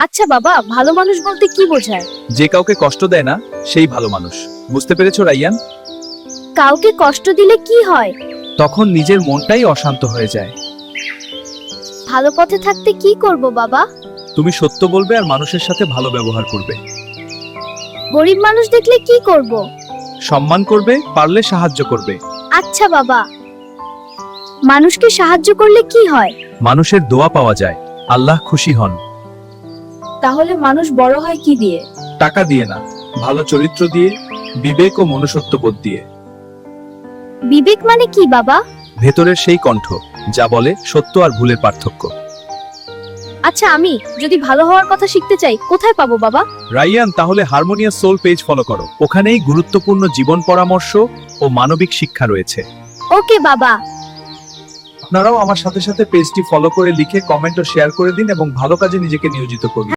আচ্ছা বাবা, ভালো মানুষ বলতে কি বোঝায়? যে কাউকে কষ্ট দেয় না সেই ভালো মানুষ। বুঝতে পেরেছো রাইয়ান? কাউকে কষ্ট দিলে কি হয়? তখন নিজের মনটাই অশান্ত হয়ে যায়। ভালো পথে থাকতে কি করব বাবা? তুমি সত্য বলবে আর মানুষের সাথে ভালো ব্যবহার করবে। গরিব মানুষ দেখলে কি করব? সম্মান করবে, পারলে সাহায্য করবে। আচ্ছা বাবা। মানুষকে সাহায্য করলে কি হয়? মানুষের দোয়া পাওয়া যায়, আল্লাহ খুশি হন। তাহলে মানুষ বড় হয় কি দিয়ে? টাকা দিয়ে না, ভালো চরিত্র দিয়ে, বিবেক ও মনুষ্যত্ববোধ দিয়ে। বিবেক মানে কি বাবা? ভেতরের সেই কণ্ঠ যা বলে সত্য আর ভুলের পার্থক্য। আচ্ছা, আমি যদি ভালো হওয়ার কথা শিখতে চাই কোথায় পাবো বাবা? রাইয়ান, তাহলে হারমোনিয়াস সোল পেজ ফলো করো। ওখানেই গুরুত্বপূর্ণ জীবন পরামর্শ ও মানবিক শিক্ষা রয়েছে। ওকে বাবা। আপনারাও আমার সাথে সাথে পেজটি ফলো করে লিখে কমেন্ট ও শেয়ার করে দিন এবং ভালো কাজে নিজেকে নিয়োজিত করুন।